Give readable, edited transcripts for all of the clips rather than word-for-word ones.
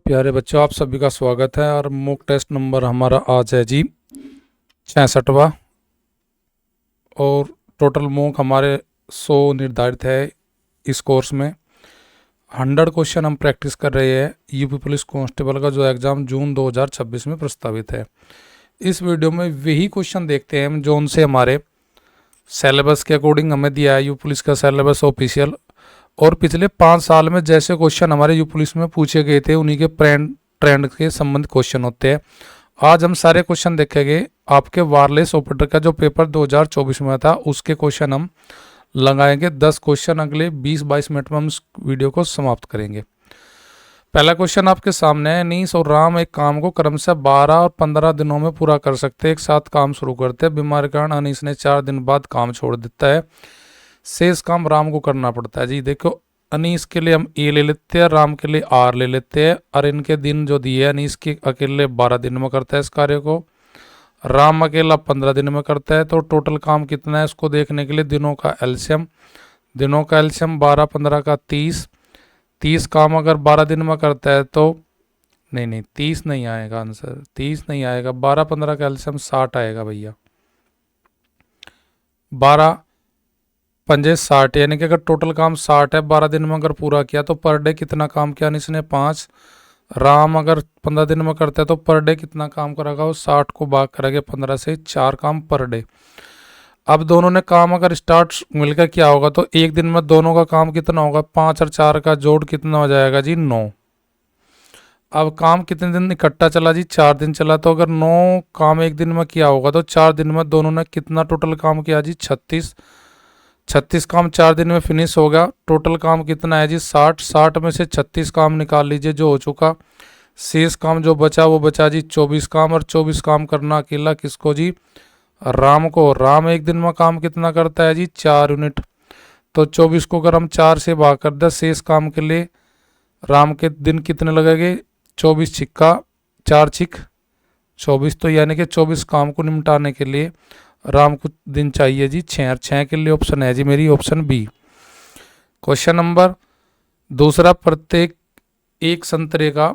प्यारे बच्चों, आप सभी का स्वागत है। और मॉक टेस्ट नंबर हमारा आज है जी 66वां। और टोटल मॉक हमारे 100 निर्धारित है। इस कोर्स में 100 क्वेश्चन हम प्रैक्टिस कर रहे हैं यूपी पुलिस कांस्टेबल का, जो एग्ज़ाम जून 2026 में प्रस्तावित है। इस वीडियो में वही क्वेश्चन देखते हैं हम जो उनसे हमारे सिलेबस के अकॉर्डिंग हमें दिया है। यूपी पुलिस का सिलेबस ऑफिशियल, और पिछले 5 साल में जैसे क्वेश्चन हमारे यूपी पुलिस में पूछे गए थे उन्हीं के ट्रेंड के संबंधित क्वेश्चन होते हैं। आज हम सारे क्वेश्चन देखेंगे। आपके वायरलेस ऑपरेटर का जो पेपर 2024 में था उसके क्वेश्चन हम लगाएंगे। 10 क्वेश्चन अगले 20-22 मिनट में हम इस वीडियो को समाप्त करेंगे। पहला क्वेश्चन आपके सामने है। अनीस और राम एक काम को क्रमशः 12 और 15 दिनों में पूरा कर सकते हैं। एक साथ काम शुरू करते हैं। बीमारी के कारण अनीस ने 4 दिन बाद काम छोड़ देता है। शेष काम राम को करना पड़ता है। जी देखो, अनीस के लिए हम ए ले लेते हैं, राम के लिए आर ले लेते हैं। और इनके दिन जो दिए, अनीस के अकेले 12 दिन में करता है इस कार्य को, राम अकेला 15 दिन में करता है। तो टोटल काम कितना है उसको देखने के लिए दिनों का एलसीएम 12-15 का 30 काम अगर 12 दिन में करता है तो नहीं 30 नहीं आएगा आंसर, 30 नहीं आएगा। 12-15 का एलसीएम 60 आएगा भैया। 12 पंजे 60, यानी कि अगर टोटल काम 60 है, 12 दिन में अगर पूरा किया तो पर डे कितना काम किया इसने 5। राम अगर 15 दिन में करता है तो पर डे कितना काम करेगा वो 60 को भाग करेंगे 15 से, 4 काम पर डे। अब दोनों ने काम अगर स्टार्ट मिलकर किया होगा तो एक दिन में दोनों का काम कितना होगा, 5 और 4 का जोड़ कितना हो जाएगा जी 9। अब काम कितने दिन इकट्ठा चला जी, 4 दिन चला। तो अगर 9 काम एक दिन में किया होगा तो 4 दिन में दोनों ने कितना टोटल काम किया जी 36 काम 4 दिन में फिनिश हो गया। टोटल काम कितना है जी 60 में से 36 काम निकाल लीजिए जो हो चुका। शेष काम जो बचा वो बचा जी 24 काम, और 24 काम करना अकेला किसको जी, राम को। राम एक दिन में काम कितना करता है जी 4 यूनिट। तो 24 को अगर हम 4 से भाग कर दे, शेष काम के लिए राम के दिन कितने लगेंगे, 24 छिक्का 4 छिक 24। तो यानी कि 24 काम को निपटाने के लिए राम को दिन चाहिए जी 6 के लिए ऑप्शन है जी मेरी ऑप्शन बी। क्वेश्चन नंबर दूसरा, प्रत्येक एक संतरे का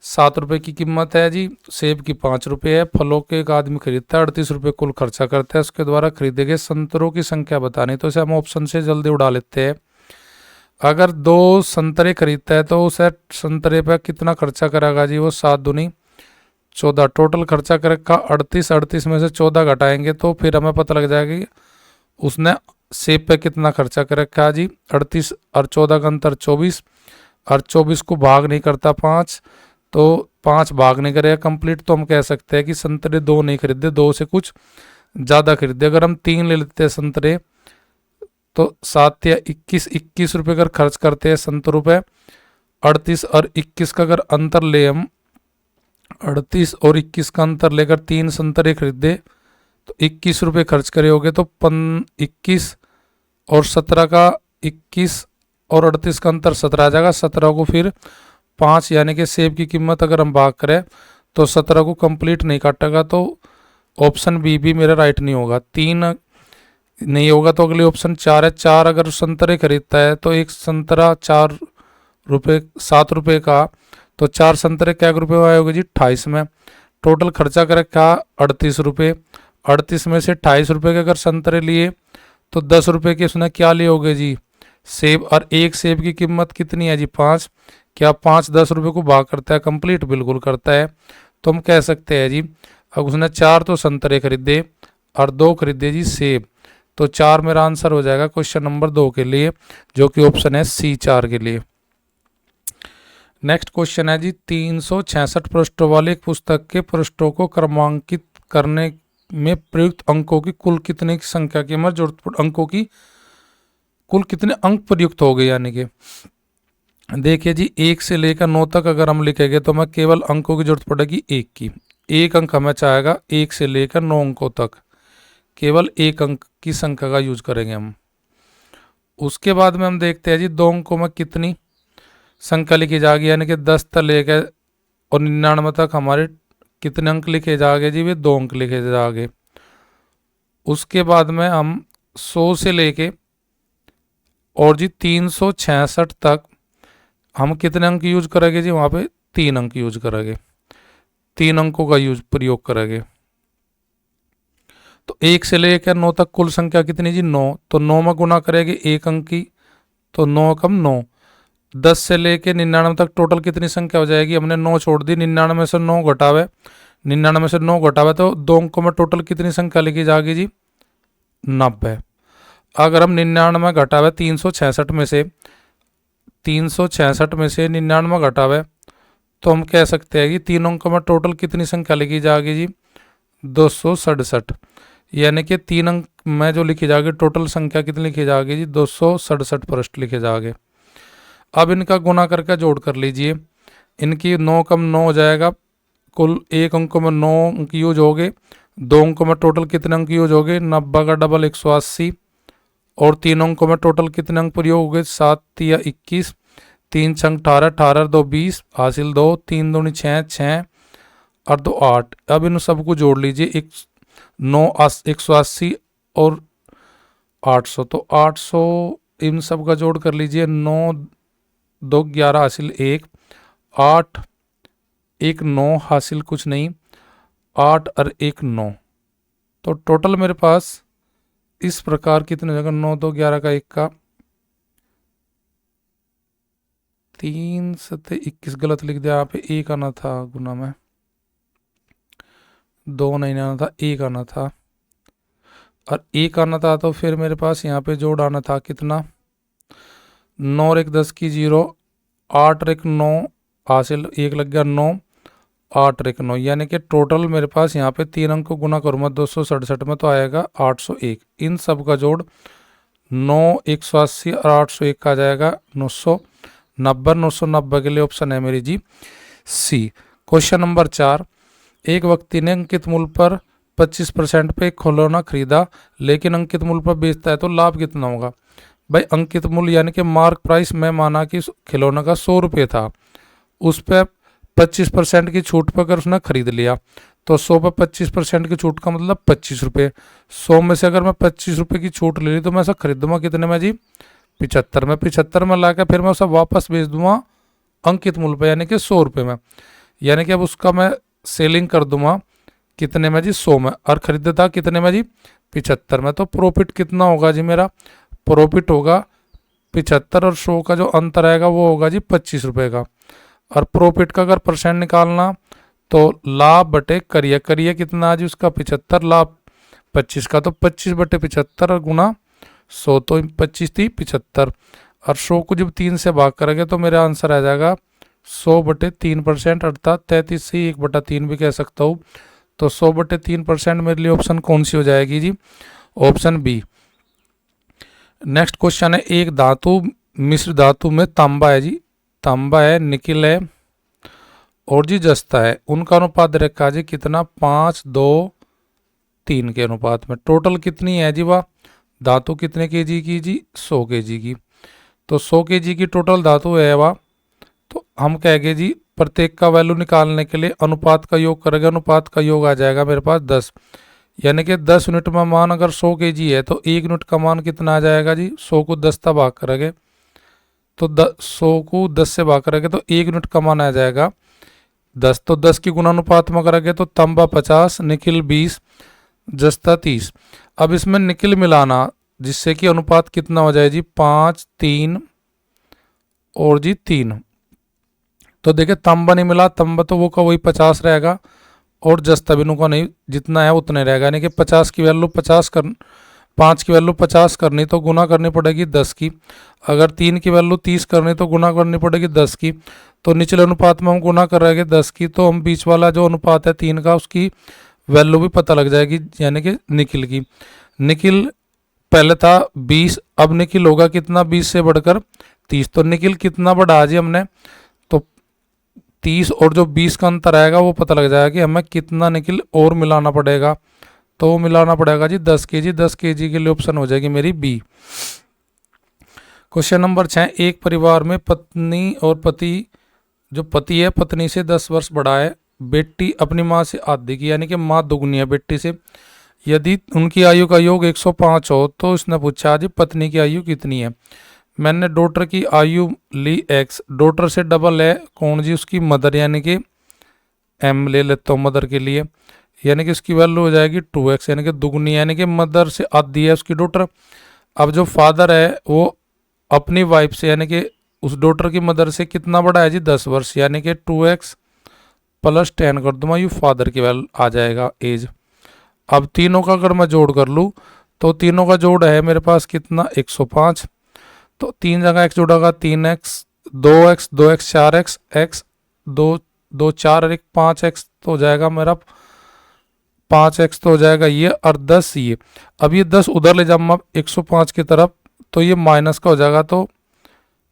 7 रुपये की कीमत है जी, सेब की 5 रुपये है। फलों के एक आदमी खरीदता है, 38 रुपये कुल खर्चा करता है। उसके द्वारा खरीदे गए संतरों की संख्या बतानी। तो इसे हम ऑप्शन से जल्दी उड़ा लेते हैं। अगर 2 संतरे खरीदता है तो उसे संतरे पर कितना खर्चा करेगा जी, वो 7 दूनी 14। टोटल खर्चा करेगा 38 में से 14 घटाएंगे तो फिर हमें पता लग जाएगा कि उसने सेब पे कितना खर्चा कर रखा जी। 38 और 14 का अंतर 24, और 24 को भाग नहीं करता 5, तो 5 भाग नहीं करेगा कंप्लीट। तो हम कह सकते हैं कि संतरे 2 नहीं खरीदे, 2 से कुछ ज़्यादा खरीदे। अगर हम 3 ले लेते हैं संतरे तो 7 या 21 रुपये अगर खर्च करते हैं संतरों पे। 38 और 21 का अगर अंतर ले हम, 38 और 21 का अंतर लेकर 3 संतरे खरीदे तो 21 रुपये खर्च करे होगे। तो 21 और 17 का 21 और 38 का अंतर 17 आ जाएगा। 17 को फिर 5, यानी कि सेब की कीमत अगर हम भाग करें तो 17 को कंप्लीट नहीं काटेगा। तो ऑप्शन बी भी मेरा राइट नहीं होगा। 3 नहीं होगा तो अगले ऑप्शन 4 है। 4 अगर संतरे खरीदता है तो एक संतरा 4 रुपये 7 रुपये का, तो 4 संतरे क्या रुपये आए होंगे जी 28 में। टोटल खर्चा कर रखा 38 रुपये। 38 में से 28 रुपये के अगर संतरे लिए तो 10 रुपये के उसने क्या लिए होंगे जी सेब। और एक सेब की कीमत कितनी है जी 5। क्या 5 10 रुपये को भाग करता है, कंप्लीट बिल्कुल करता है। तो हम कह सकते हैं जी अब उसने 4 तो संतरे खरीदे और 2 खरीदे जी सेब। तो 4 मेरा आंसर हो जाएगा क्वेश्चन नंबर 2 के लिए, जो कि ऑप्शन है सी 4 के लिए। नेक्स्ट क्वेश्चन है जी 366 पृष्ठों वाली एक पुस्तक के पृष्ठों को क्रमांकित करने में प्रयुक्त अंकों की कुल कितने की संख्या की हमें जरूरत, अंकों की कुल कितने अंक प्रयुक्त हो गए। यानी कि देखिए जी 1 से लेकर 9 तक अगर हम लिखेंगे तो हमें केवल अंकों की जरूरत पड़ेगी 1 की। 1 अंक हमें चाहेगा 1 से लेकर 9 अंकों तक, केवल 1 अंक की संख्या का यूज करेंगे हम। उसके बाद में हम देखते हैं जी 2 अंकों में कितनी संख्या लिखी जाएगी, यानी कि 10 तक लेकर और 99 तक हमारे कितने अंक लिखे जाएंगे जी, वे 2 अंक लिखे जाएंगे। उसके बाद में हम 100 से लेके और जी 366 तक हम कितने अंक यूज करेंगे जी, वहाँ पे 3 अंक यूज करेंगे, 3 अंकों का यूज प्रयोग करेंगे। तो 1 से लेकर 9 तक कुल संख्या कितनी जी 9, तो 9 में गुना करेंगे 1 अंक की, तो 9 कम 9। 10 से लेके 99 तक टोटल कितनी संख्या हो जाएगी, हमने 9 छोड़ दी, 99 से 9 घटावे, 99 से 9 घटावे तो 2 अंकों में टोटल कितनी संख्या लिखी जाएगी जी 90। अगर हम 99 घटावे 366 में से, 366 में से 99 घटावे तो हम कह सकते हैं कि 3 अंकों में टोटल कितनी संख्या लिखी जाएगी जी 267। यानी कि 3 अंक में जो लिखी जाएगी टोटल संख्या कितनी लिखी जाएगी जी 267 पृष्ठ लिखे जाएंगे। अब इनका गुना करके जोड़ कर लीजिए, इनकी 9 कम 9 हो जाएगा, कुल 1 अंकों में 9 अंक यूज हो गए, 2 अंकों में टोटल कितने अंक यूज हो गए 90 का डबल 180, और 3 अंकों में टोटल कितने अंक प्रयोग हो गए 7 या 21, 3 छंग 18, 18 2 20, हासिल 2, 3 दूनी 6, 6 और 2 8। अब इन सबको जोड़ लीजिए, 180 और 800, तो 800 इन सब का जोड़ कर लीजिए, 9 2 11 हासिल 1, 8 1 9 हासिल कुछ नहीं, 8 और 1 9। तो टोटल मेरे पास इस प्रकार कितने जगह 9 2 11 का 1 का 3 7 21 गलत लिख दिया यहाँ पे, 1 आना था गुना में, 2 नहीं आना था, 1 आना था, और 1 आना था तो फिर मेरे पास यहाँ पे जोड़ आना था कितना 9 और 1 10 की 0, 8 और 1 9 हासिल 1 लग गया 9, 8 और 1 9, यानी कि टोटल मेरे पास यहाँ पे 3 अंक को गुना करूँगा 267 में तो आएगा 801। इन सब का जोड़ 9 180 और 801 का आ जाएगा 990। 990 के लिए ऑप्शन है मेरी जी सी। क्वेश्चन नंबर 4, एक व्यक्ति ने अंकित मूल्य पर 25% पे एक खिलौना खरीदा, लेकिन अंकित मूल्य पर बेचता है तो लाभ कितना होगा। भाई अंकित मूल्य यानी कि मार्क प्राइस में माना कि खिलौना का 100 रुपये था, उस पर 25% की छूट पर अगर उसने खरीद लिया तो 100 पर 25% की छूट का मतलब 25 रुपये। 100 में से अगर मैं 25 रुपये की छूट ले ली तो मैं ऐसा खरीदूंगा कितने में जी 75 में। 75 में ला के फिर मैं उसे वापस बेच दूंगा अंकित मूल्य पर यानी कि 100 रुपये में, यानी कि अब उसका मैं सेलिंग कर दूंगा कितने में जी 100 में, और खरीदता कितने में जी 75 में। तो प्रॉफिट कितना होगा जी मेरा, प्रॉफिट होगा 75 और 100 का जो अंतर आएगा वो होगा जी 25 रुपये का। और प्रॉफिट का अगर परसेंट निकालना तो लाभ बटे करिए कितना जी उसका 75, लाभ 25 का, तो 25 बटे 75 और गुना 100, तो 25 थी 75, और 100 को जब 3 से भाग करेंगे तो मेरा आंसर आ जाएगा 100 बटे 3%, अर्थात 33 से 1/3 भी कह सकता हूँ। तो 100 बटे 3% मेरे लिए ऑप्शन कौन सी हो जाएगी जी, ऑप्शन बी। नेक्स्ट क्वेश्चन है, एक धातु मिश्र धातु में तांबा है जी, तांबा है, निकिल है और जी जस्ता है, उनका अनुपात रखा जी कितना 5 2 3 के अनुपात में। टोटल कितनी है जी वह धातु कितने केजी की जी 100 केजी की, तो 100 केजी की टोटल धातु है वह। तो हम कहेंगे जी प्रत्येक का वैल्यू निकालने के लिए अनुपात का योग करेंगे, अनुपात का योग आ जाएगा मेरे पास 10, यानी कि 10 यूनिट में मान अगर 100 केजी है तो 1 यूनिट का मान कितना आ जाएगा जी 100 को 10 का भाग करेंगे तो 100 को 10 से भाग करेंगे तो 1 यूनिट का मान आ जाएगा 10, तो 10 की गुणानुपात में करेंगे तो तांबा 50, निकिल 20, जस्ता 30। अब इसमें निकिल मिलाना जिससे कि अनुपात कितना हो जाए जी 5 3 और जी 3। तो देखिए तांबा नहीं मिला, तांबा तो वो का वही 50 रहेगा और जस्ता बिनु का नहीं, जितना है उतने रहेगा, यानी कि 50 की वैल्यू 50 कर 5 की वैल्यू 50 करनी तो गुना करनी पड़ेगी 10 की, अगर 3 की वैल्यू 30 करनी तो गुना करनी पड़ेगी 10 की। तो निचले अनुपात में हम गुना कर रहे हैं 10 की, तो हम बीच वाला जो अनुपात है 3 का उसकी वैल्यू भी पता लग जाएगी, यानी कि निकिल की। निकिल पहले था 20, अब निकिल होगा कितना 20 से बढ़कर 30, तो निकिल कितना बढ़ा जी हमने, तो 30 और जो 20 का अंतर आएगा वो पता लग जाएगा कि हमें कितना निकिल और मिलाना पड़ेगा, तो मिलाना पड़ेगा जी 10 केजी। 10 केजी के लिए ऑप्शन हो जाएगी मेरी बी। क्वेश्चन नंबर 6, एक परिवार में पत्नी और पति, जो पति है पत्नी से 10 वर्ष बड़ा है, बेटी अपनी माँ से आधी की, यानी कि माँ दुगनी है बेटी से, यदि उनकी आयु का योग 105 हो तो इसने पूछा जी पत्नी की आयु कितनी है। मैंने डॉटर की आयु ली x, डॉटर से डबल है कौन जी, उसकी मदर, यानी कि m ले लेता हूँ मदर के लिए, यानी कि उसकी वैल्यू हो जाएगी 2x, यानी कि दुगनी, यानी कि मदर से आधी है उसकी डॉटर। अब जो फादर है वो अपनी वाइफ से, यानी कि उस डॉटर की मदर से कितना बड़ा है जी, 10 वर्ष, यानी कि 2x प्लस 10 कर दूंगा, यू फादर की वैल्यू आ जाएगा एज। अब तीनों का अगर मैं जोड़ कर लूँ तो तीनों का जोड़ है मेरे पास कितना, 105। तो 3 जगह x जोड़ेगा 3x, 2x, 2x 4x, x 2 2 4 और 1 5x तो हो जाएगा मेरा 5x तो हो जाएगा ये, और 10 ये। अब ये 10 उधर ले जाऊँ 105 की तरफ, तो ये माइनस का हो जाएगा। तो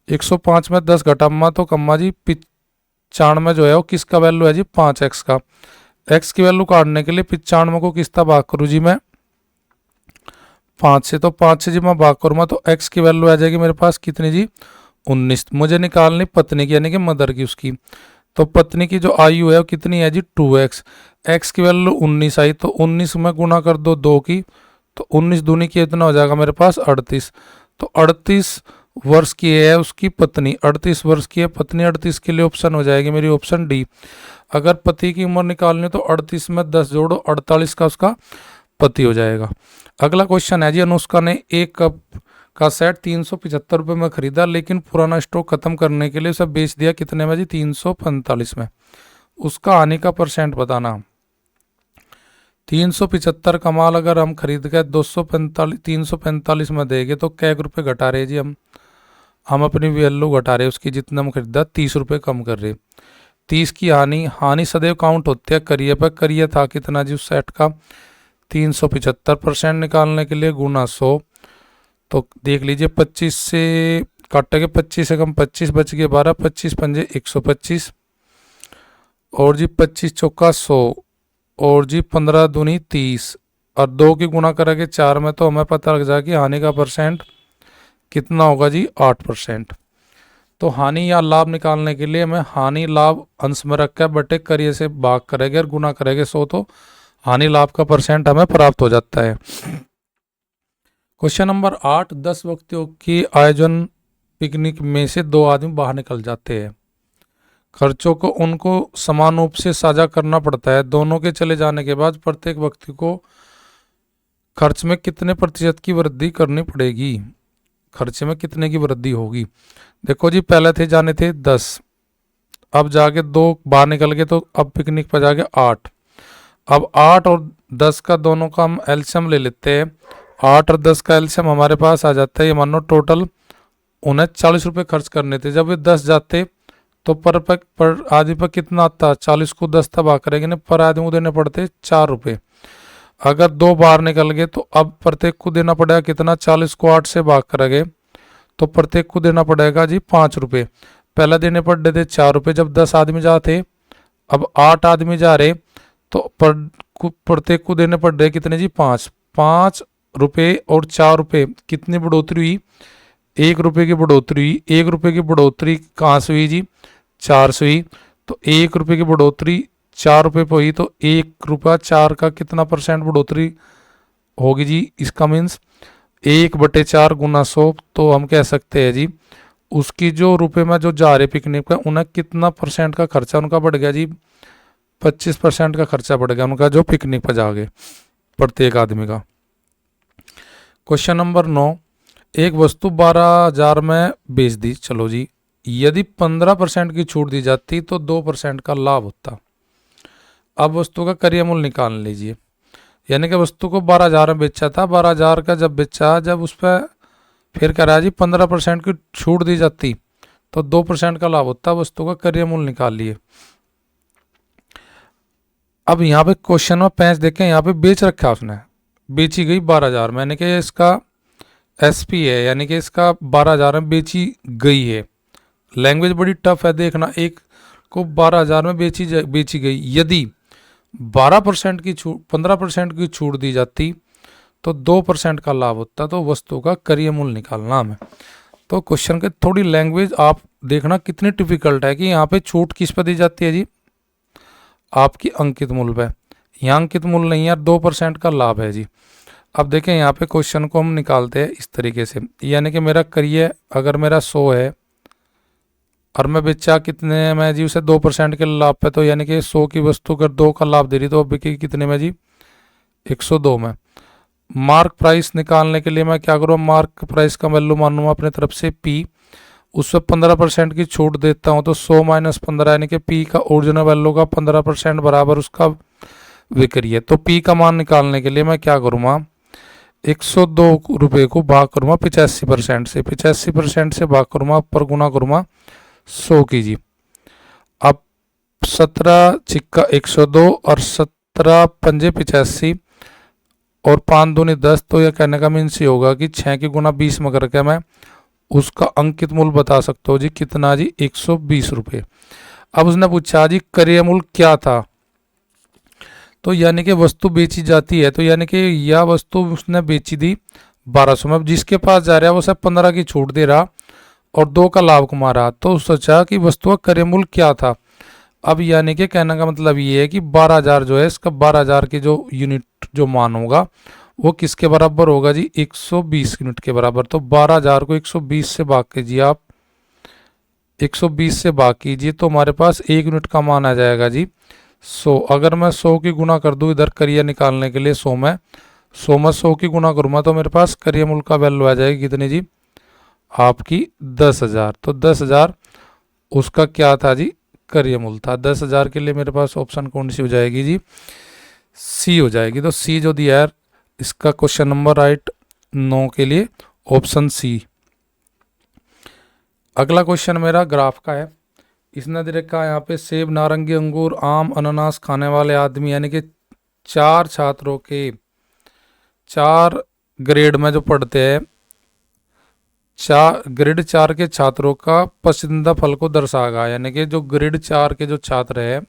105 में 10 घटामा तो कम्मा जी 95 जो है वो किसका वैल्यू है जी, 5x का। x की वैल्यू काटने के लिए 95 को किसका भाग करूँ जी मैं, 5 से, तो 5 से जी मैं भाग करूँगा तो x की वैल्यू आ जाएगी मेरे पास कितनी जी, 19। मुझे निकालनी पत्नी की, यानी कि मदर की उसकी। तो पत्नी की जो आयु है वो कितनी है जी, 2x, x की वैल्यू 19 आई, तो 19 में गुना कर दो 2 की, तो 19 दूनी की इतना हो जाएगा मेरे पास 38। तो 38 वर्ष की है उसकी पत्नी, 38 वर्ष की है पत्नी, 38 के लिए ऑप्शन हो जाएगी मेरी ऑप्शन डी। अगर पति की उम्र निकालनी हो तो 38 में 10 जोड़ो, 48 का उसका पति हो जाएगा। अगला क्वेश्चन है जी, अनुष्का ने एक कप का सेट 375 रुपये में खरीदा, लेकिन पुराना स्टॉक खत्म करने के लिए उसे बेच दिया कितने में जी, 345 में। उसका हानि का परसेंट बताना। 375 का माल अगर हम खरीद के 345 में देंगे तो कै रुपये घटा रहे जी हम अपनी वैल्यू घटा रहे, उसकी जितना हम खरीदा 30 रुपये कम कर रहे। 30 की हानि सदैव काउंट होती है करिए पर, करिए था कितना जी उस सेट का 375, निकालने के लिए गुना 100। तो देख लीजिए 25 से काटेंगे, 25 से कम 25 बच गए 12, 25 पंजे 125, और जी 25 चौका 100, और जी 15 दूनी 30, और 2 की गुना करेंगे 4 में, तो हमें पता लग जाएगा कि हानि का परसेंट कितना होगा जी, 8%। तो हानि या लाभ निकालने के लिए हमें हानि लाभ अंश में रख कर बटे करिए से भाग करेंगे और गुना करेंगे 100, तो हानि लाभ का परसेंट हमें प्राप्त हो जाता है। क्वेश्चन नंबर 8, 10 व्यक्तियों की आयोजन पिकनिक में से 2 आदमी बाहर निकल जाते हैं। खर्चों को उनको समान रूप से साझा करना पड़ता है। दोनों के चले जाने के बाद प्रत्येक व्यक्ति को खर्च में कितने प्रतिशत की वृद्धि करनी पड़ेगी, खर्चे में कितने की वृद्धि होगी। देखो जी पहले थे जाने थे 10, अब जाके 2 बाहर निकल गए, तो अब पिकनिक पर जाके 8। अब 8 और 10 का दोनों का हम एलसीएम ले लेते हैं। 8 और 10 का एलसीएम हमारे पास आ जाता है, ये मानो टोटल उन्हें 40 रुपये खर्च करने थे। जब ये 10 जाते तो पर आदमी पर कितना आता, 40 को 10 तक भाग करेंगे ना, पर आदमी को देने पड़ते 4 रुपये। अगर 2 बाहर निकल गए तो अब प्रत्येक को देना पड़ेगा कितना, 40 को 8 से भाग करेंगे तो प्रत्येक को देना पड़ेगा जी 5 रुपये। पहले देने पड़ते थे 4 रुपये जब 10 आदमी जाते, अब 8 आदमी जा रहे तो प्रत्येक को देने पड़ रहे कितने जी, 5 रुपये और 4 रुपये कितनी बढ़ोतरी हुई, 1 रुपये की बढ़ोतरी हुई। 1 रुपये की बढ़ोतरी कहाँ से हुई जी, 4 से हुई। तो 1 रुपये की बढ़ोतरी 4 रुपये पर हुई, तो 1 रुपया 4 का कितना परसेंट बढ़ोतरी होगी जी, इसका मीन्स 1/4 गुना 100। तो हम कह सकते हैं जी उसकी जो रुपये में जो जा रहे पिकनिक का उन्हें कितना परसेंट का खर्चा उनका बढ़ गया जी, 25% का खर्चा बढ़ गया उनका जो पिकनिक पर जा गए प्रत्येक आदमी का। क्वेश्चन नंबर 9, एक वस्तु 12,000 में बेच दी, चलो जी, यदि 15% की छूट दी जाती तो 2% का लाभ होता। अब वस्तु का क्रय मूल्य निकाल लीजिए, यानी कि वस्तु को 12,000 में बेचा था, 12,000 का जब बेचा, जब उस पर फिर कह रहा है जी 15% की छूट दी जाती तो 2% का लाभ होता, वस्तु का क्रय मूल्य निकाल लिए। अब यहाँ पे क्वेश्चन में 5 देखें, यहाँ पे बेच रखा है उसने, बेची गई 12,000 में, यानी कि इसका एसपी है, यानी कि इसका 12,000 में बेची गई है। लैंग्वेज बड़ी टफ है देखना, एक को 12,000 में बेची गई, यदि 12% की छूट 15% की छूट दी जाती तो 2% का लाभ होता, तो वस्तु का क्रय मूल्य निकालना हमें। तो क्वेश्चन के थोड़ी लैंग्वेज आप देखना कितनी डिफिकल्ट है कि यहाँ पे छूट किस पर दी जाती है जी, आपकी अंकित मूल्य पे। यहाँ अंकित मूल्य नहीं है, 2% का लाभ है जी। अब देखें यहाँ पे क्वेश्चन को हम निकालते हैं इस तरीके से, यानी कि मेरा करिए अगर मेरा 100 है और मैं बेचा कितने में जी उसे 2% के लाभ पे, तो यानी कि 100 की वस्तु अगर 2 का लाभ दे रही तो अब बिकेगी कितने में जी 102 में। मार्क प्राइस निकालने के लिए मैं क्या करूँ, मार्क प्राइस का वैल्यू मानूंगा अपने तरफ से P, उस पर 15% की छूट देता हूँ तो 100 माइनस 15 यानी कि P का ओरिजिनल वैल्यू का 15% बराबर उसका विक्री है। तो P का मान निकालने के लिए मैं क्या करूँगा, 102 रुपये को भाग करूँगा 85% से, 85% से भाग करूँगा पर गुना करूँगा 100 की जी। अब 17 छिक्का 102 और 17 पंजे 85 और 5 दूनी 10, तो यह कहने का मीन्स ये होगा कि 6 की गुना 20 में करके मैं उसका अंकित मूल्य बता सकता हूँ जी कितना जी 120 रुपये। अब उसने पूछा जी क्रय मूल्य क्या था, तो यानी कि वस्तु बेची जाती है, तो यानी कि यह वस्तु उसने बेची थी 1200 में, जिसके पास जा रहा है वो सब 15 की छूट दे रहा और 2 का लाभ कमा रहा, तो सोचा कि वस्तु का क्रय मूल्य क्या था। अब यानी कि कहने का मतलब ये है कि 12,000 जो है इसका 12,000 की जो यूनिट जो मान होगा वो किसके बराबर होगा जी 120 यूनिट के बराबर। तो 12,000 को 120 से भाग कीजिए आप, 120 से भाग कीजिए तो हमारे पास 1 यूनिट का मान आ जाएगा जी 100। अगर मैं 100 की गुना कर दूं इधर करियर निकालने के लिए 100 में 100 की गुना करूँगा तो मेरे पास करियर मूल्य का वैल्यू आ जाएगी कितनी जी आपकी 10,000। तो 10,000 उसका क्या था जी करियर मूल्य था। 10,000 के लिए मेरे पास ऑप्शन कौन सी हो जाएगी जी सी हो जाएगी। तो सी जो दिया है इसका क्वेश्चन नंबर राइट 9 के लिए ऑप्शन सी। अगला क्वेश्चन मेरा ग्राफ का है, इसने दे रखा है यहाँ पे सेब नारंगी अंगूर आम अनानास खाने वाले आदमी, यानी कि 4 छात्रों के 4 ग्रेड में जो पढ़ते हैं, ग्रेड 4 के छात्रों का पसंदीदा फल को दर्शाएगा, यानी कि जो ग्रेड 4 के जो छात्र हैं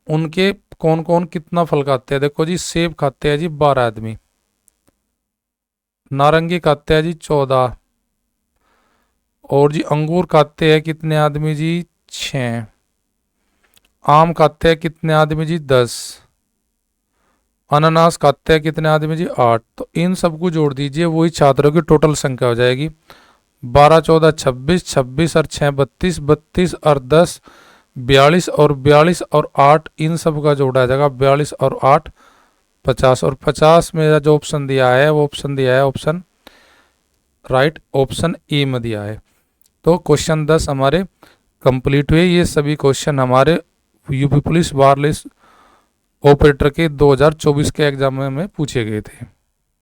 उनके कौन कौन कितना फल खाते हैं। देखो जी सेब खाते हैं जी 12 आदमी, नारंगी खाते हैं जी 14, और जी अंगूर खाते हैं कितने आदमी जी 6, आम खाते हैं कितने आदमी जी 10, अनानास खाते हैं कितने आदमी जी 8। तो इन सबको जोड़ दीजिए वही छात्रों की टोटल संख्या हो जाएगी 12 14 26, 26 और 6 32, 32 और 10 42, और 42 और 8 इन सब का जोड़ा जाएगा 42 और 8 50, और 50 मेरा जो ऑप्शन दिया है वो ऑप्शन दिया है ऑप्शन राइट ऑप्शन ए में दिया है। तो क्वेश्चन 10 हमारे कंप्लीट हुए। ये सभी क्वेश्चन हमारे यूपी पुलिस वायरलेस ऑपरेटर के 2024 के एग्जाम में पूछे गए थे।